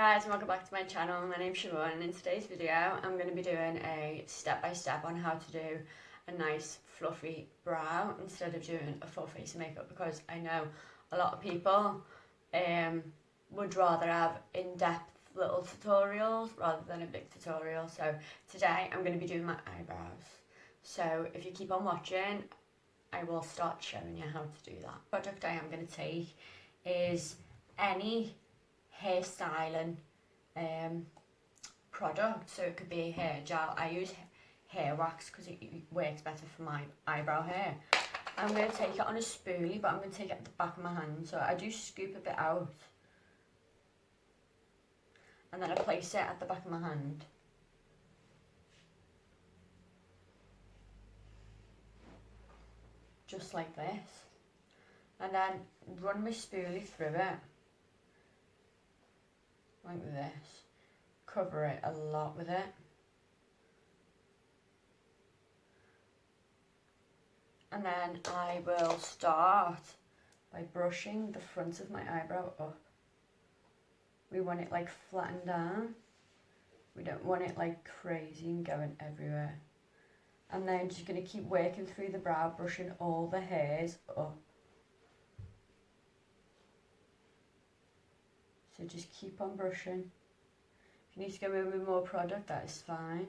guys, and welcome back to my channel. My name's Siobhan, and in today's video I'm going to be doing a step-by-step on how to do a nice fluffy brow instead of doing a full face of makeup, because I know a lot of people would rather have in-depth little tutorials rather than a big tutorial. So today I'm going to be doing my eyebrows. So if you keep on watching, I will start showing you how to do that. The product I am going to take is any hairstyling product, so it could be a hair gel. I use hair wax because it works better for my eyebrow hair. I'm going to take it on a spoolie, but I'm going to take it at the back of my hand, so I do scoop a bit out and then I place it at the back of my hand. Just like this, and then run my spoolie through it like this. Cover it a lot with it. And then I will start by brushing the front of my eyebrow up. We want it like flattened down. We don't want it like crazy and going everywhere. And then just going to keep working through the brow, brushing all the hairs up. So just keep on brushing. If you need to go in with more product, that is fine.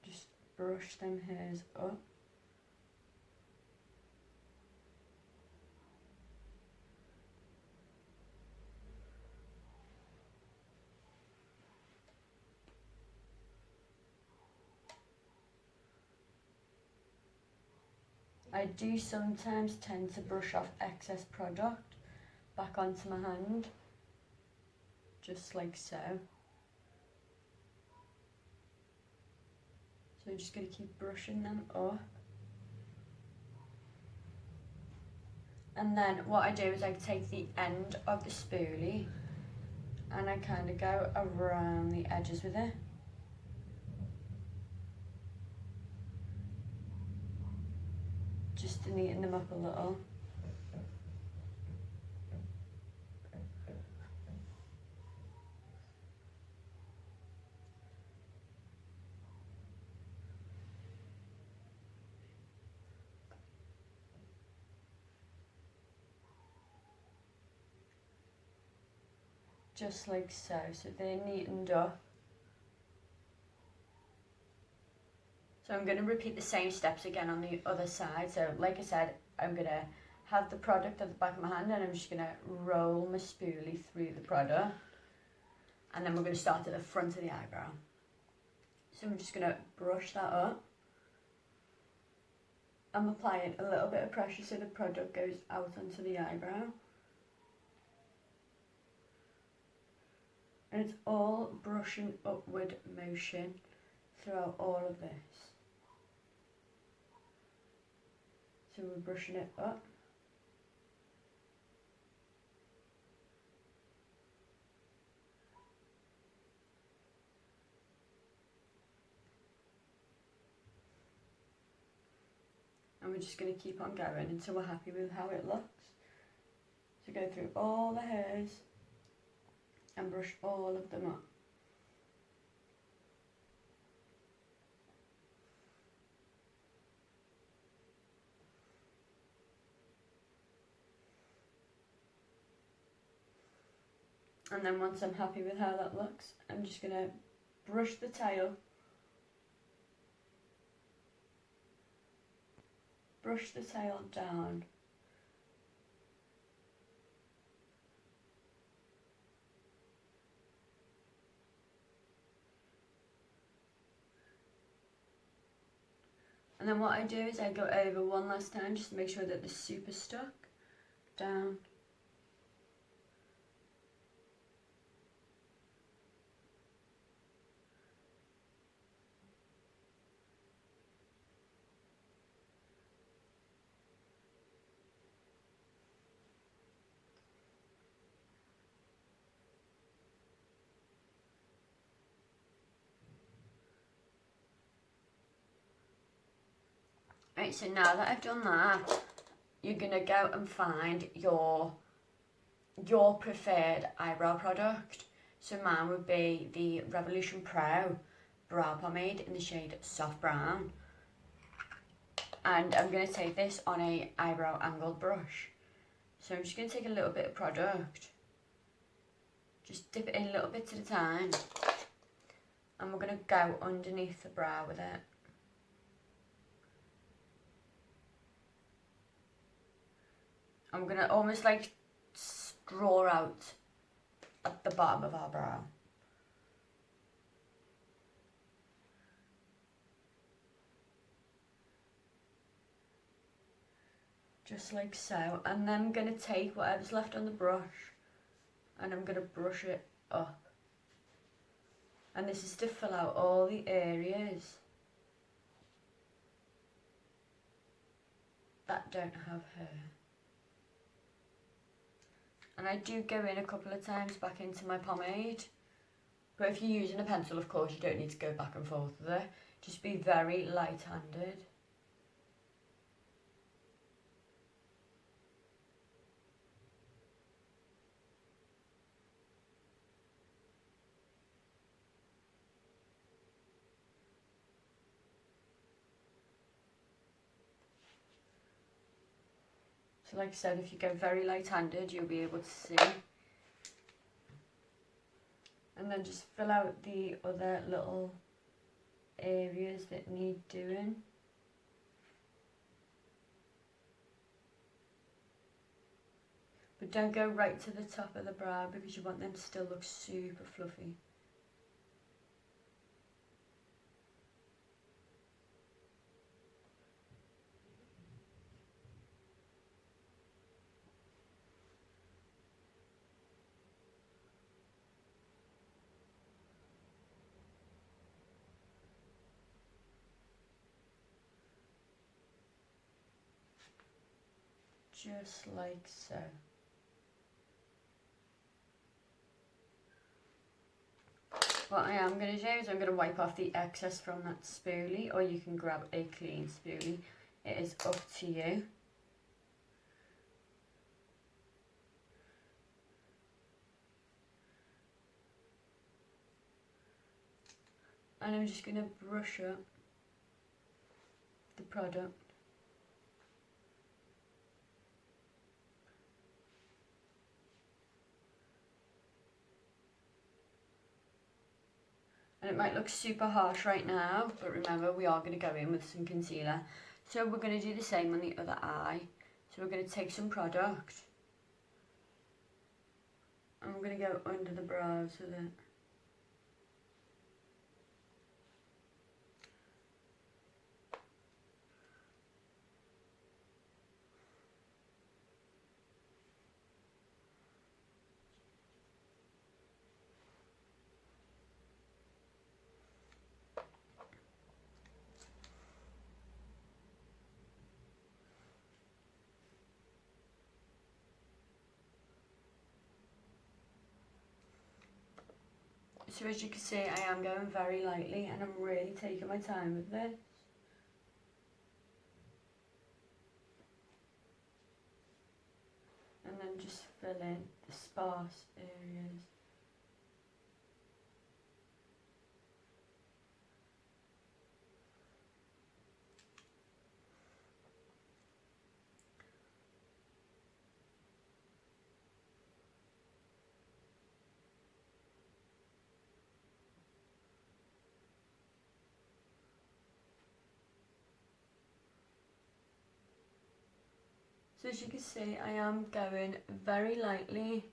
Just brush them hairs up. I do sometimes tend to brush off excess product back onto my hand, just like so. So I'm just going to keep brushing them up. And then what I do is I take the end of the spoolie and I kind of go around the edges with it. Just to neaten them up a little. Just like so, so they're neatened up. So I'm going to repeat the same steps again on the other side. So like I said, I'm going to have the product at the back of my hand and I'm just going to roll my spoolie through the product. And then we're going to start at the front of the eyebrow. So I'm just going to brush that up. I'm applying a little bit of pressure so the product goes out onto the eyebrow. And it's all brushing upward motion throughout all of this. So we're brushing it up. And we're just going to keep on going until we're happy with how it looks. So go through all the hairs and brush all of them up. And then once I'm happy with how that looks, I'm just going to brush the tail. Brush the tail down. And then what I do is I go over one last time just to make sure that the soup is stuck down. Right, so now that I've done that, you're going to go and find your your preferred eyebrow product. So mine would be the Revolution Pro Brow Pomade in the shade Soft Brown. And I'm going to take this on a eyebrow angled brush. So I'm just going to take a little bit of product, just dip it in little bits at a time, and we're going to go underneath the brow with it. I'm going to almost like draw out at the bottom of our brow. Just like so, and then I'm going to take whatever's left on the brush and I'm going to brush it up. And this is to fill out all the areas that don't have hair. And I do go in a couple of times back into my pomade, but if you're using a pencil, of course, you don't need to go back and forth with it. Just be very light-handed. So like I said, if you go very light-handed, you'll be able to see. And then just fill out the other little areas that need doing. But don't go right to the top of the brow because you want them to still look super fluffy. Just like so. What I am going to do is I'm going to wipe off the excess from that spoolie, or you can grab a clean spoolie. It is up to you. And I'm just going to brush up the product. And it might look super harsh right now, but remember we are going to go in with some concealer. So we're going to do the same on the other eye. So we're going to take some product and we're going to go under the brows with it. So as you can see, I am going very lightly and I'm really taking my time with this. And then just fill in the sparse areas. So as you can see, I am going very lightly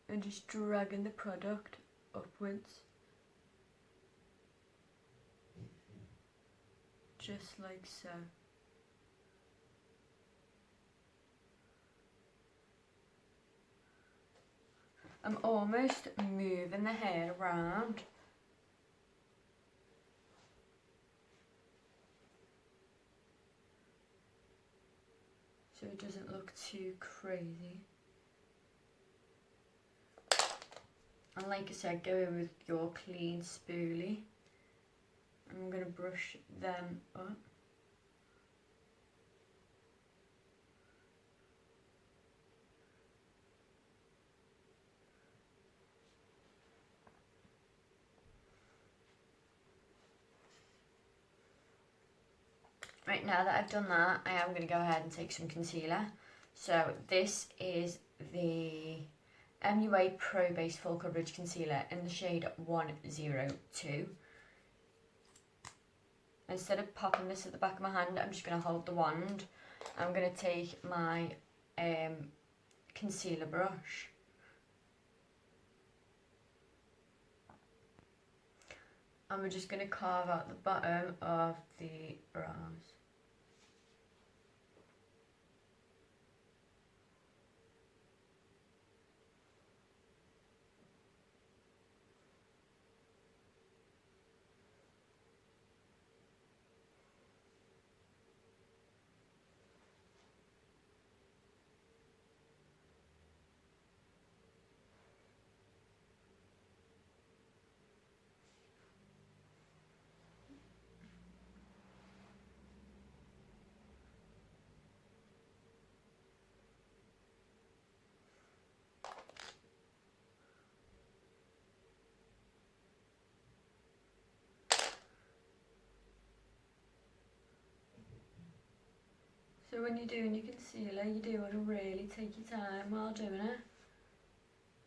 and just dragging the product upwards. Just like so. I'm almost moving the hair around. So it doesn't look too crazy. And like I said, go in with your clean spoolie. I'm going to brush them up. Right, now that I've done that, I am going to go ahead and take some concealer. So this is the MUA Pro Base Full Coverage Concealer in the shade 102. Instead of popping this at the back of my hand, I'm just going to hold the wand. I'm going to take my concealer brush. And we're just going to carve out the bottom of the brows. So when you're doing your concealer, you do want to really take your time while doing it.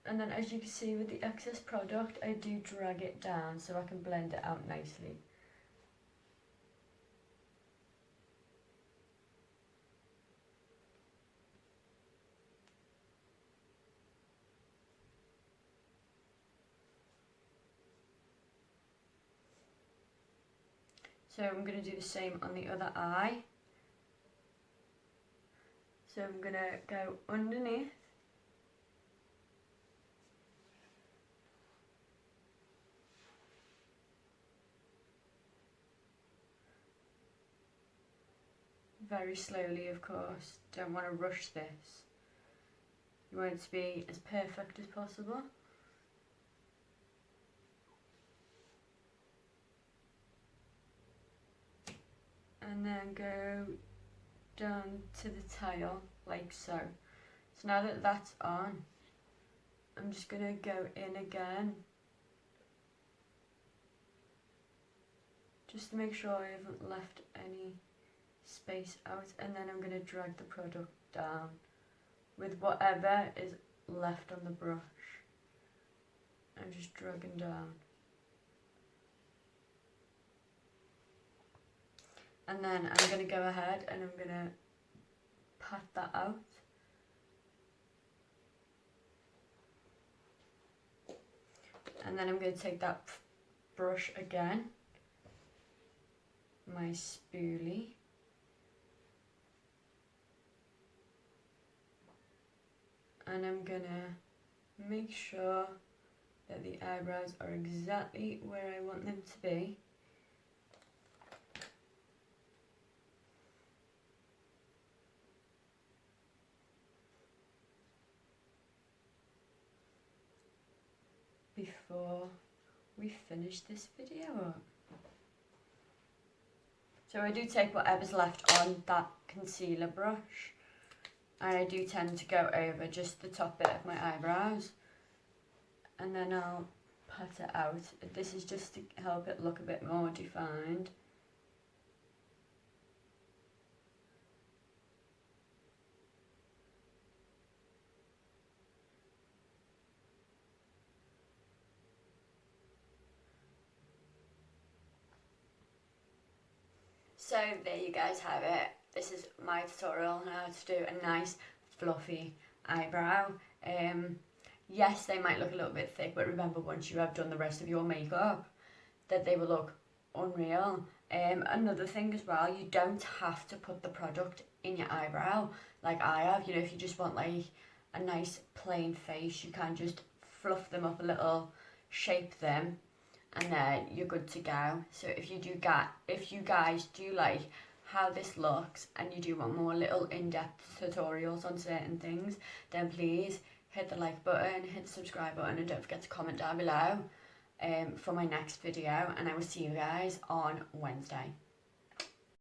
And then as you can see with the excess product, I do drag it down so I can blend it out nicely. So I'm going to do the same on the other eye. So I'm going to go underneath. Very slowly, of course. Don't want to rush this. You want it to be as perfect as possible. And then go down to the tail like so. So now that that's on, I'm just going to go in again, just to make sure I haven't left any space out, and then I'm going to drag the product down with whatever is left on the brush. I'm just dragging down. And then I'm going to go ahead and I'm going to pat that out. And then I'm going to take that brush again, my spoolie, and I'm going to make sure that the eyebrows are exactly where I want them to be. Before we finish this video up. So I do take whatever's left on that concealer brush, and I do tend to go over just the top bit of my eyebrows, and then I'll pat it out. This is just to help it look a bit more defined. So there you guys have it. This is my tutorial on how to do a nice fluffy eyebrow. Yes, they might look a little bit thick, but remember, once you have done the rest of your makeup, that they will look unreal. Another thing as well, you don't have to put the product in your eyebrow like I have. You know, if you just want like a nice plain face, you can just fluff them up a little, shape them, and then you're good to go. So if you guys do like how this looks and you do want more little in-depth tutorials on certain things, then please hit the like button, hit the subscribe button, and don't forget to comment down below for my next video, and I will see you guys on Wednesday.